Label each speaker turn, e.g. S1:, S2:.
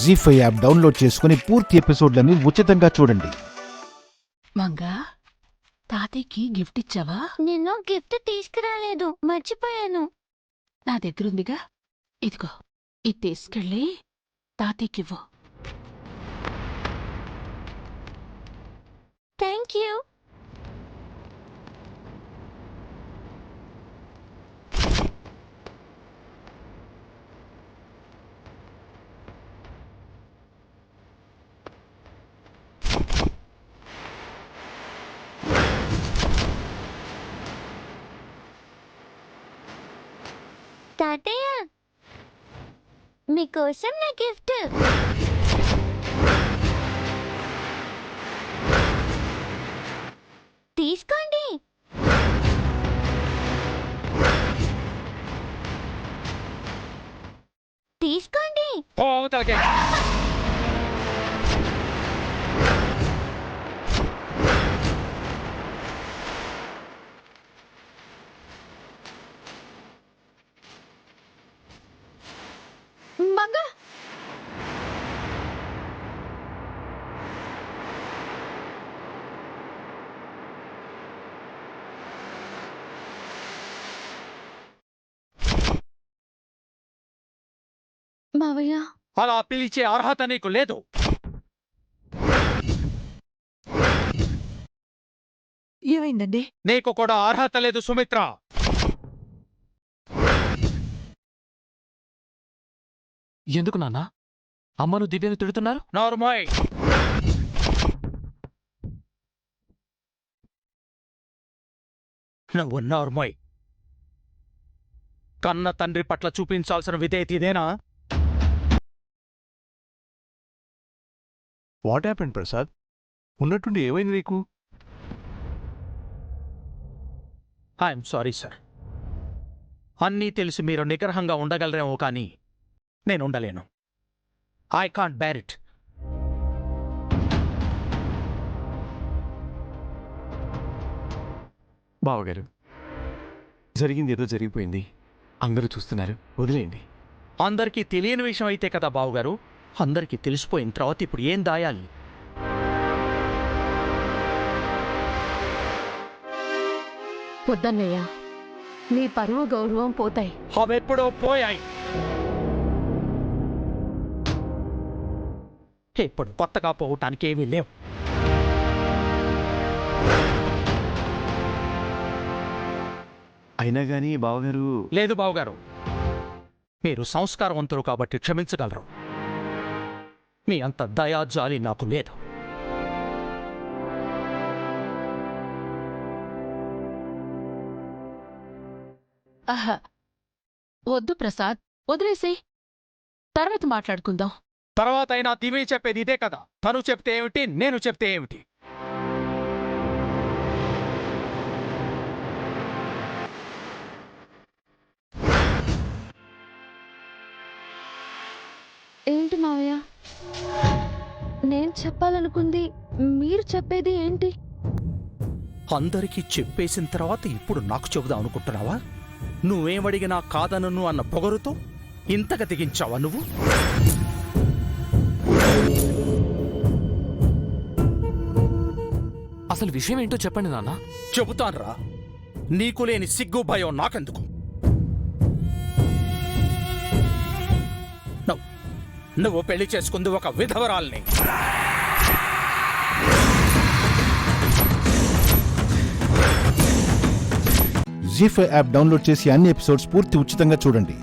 S1: జీ5 app download చేసుకుని పూర్తి ఎపిసోడ్లని ఉచితంగా చూడండి.
S2: మంగా, తాతయ్యకి గిఫ్ట్ ఇచ్చావా?
S3: నేను గిఫ్ట్ తీసుకురాలేదు, మర్చిపోయాను.
S2: నా దగ్గరుందిగా, ఇదిగో ఇది తీసుకెళ్ళి తాతయ్యకివ్వు.
S3: Thank you. తాతయ్య, మీకోసం నా గిఫ్ట్. తీసుకోండి. తీసుకోండి.
S2: మంగా,
S3: మావయ్య,
S4: అలా పిలిచే అర్హత నీకు లేదు.
S2: ఏమైందండి?
S4: నీకు కూడా అర్హత లేదు సుమిత్ర.
S5: ఎందుకు నాన్న అమ్మను దివ్యను తిడుతున్నారు?
S4: నార్మల్. నువ్వు నార్మల్. కన్న తండ్రి పట్ల చూపించాల్సిన విధేయత ఇదేనా?
S6: What happened Prasad? ఉన్నట్టుండి ఏమైంది నీకు?
S4: I'm sorry sir. అన్నీ తెలిసి మీరు నిగ్రహంగా ఉండగలరేమో కానీ నేను ఉండలేను. I can't bear it.
S6: బావగారు, జరిగింది ఏదో జరిగిపోయింది, అందరూ చూస్తున్నారు, వదిలేయండి.
S4: అందరికీ తెలియని విషయం అయితే కదా బావుగారు. అందరికీ తెలిసిపోయిన తర్వాత ఇప్పుడు ఏం దాయాలి?
S2: వద్దన్నయ్య, నీ పరువు గౌరవం పోతాయి.
S4: అవెప్పుడో పోయాయి. ఇప్పుడు కొత్తగా పోవటానికి ఏమీ లేవు.
S6: అయినా కానీ బావగారు...
S4: లేదు బావుగారు, మీరు సంస్కారవంతులు కాబట్టి క్షమించగలరు. మీ అంత దయాజాలి నాకు లేదు.
S2: ఆహా, వద్దు ప్రసాద్, వదిలేసేయ్, తర్వాత మాట్లాడుకుందాం.
S4: తర్వాత అయినా దివి చెప్పేది ఇదే కదా. తను చెప్తే ఏమిటి, నేను చెప్తే ఏమిటి?
S3: ఏంటి మావయ్య, నేను చెప్పాలనుకుంది మీరు చెప్పేది ఏంటి?
S4: అందరికీ చెప్పేసిన తర్వాత ఇప్పుడు నాకు చెబుదాం అనుకుంటున్నావా? నువ్వేమడిగినా కాదనను అన్న పొగరుతో ఇంతగా దిగించావా నువ్వు?
S5: అసలు విషయం ఏంటో చెప్పండి నాన్న.
S4: చెబుతాన్రా. నీకు లేని సిగ్గు భయం నాకెందుకు? నువ్వు పెళ్లి చేసుకుంది ఒక విధవరాల్ని.
S1: జీ5 యాప్ డౌన్లోడ్ చేసి అన్ని ఎపిసోడ్స్ పూర్తి ఉచితంగా చూడండి.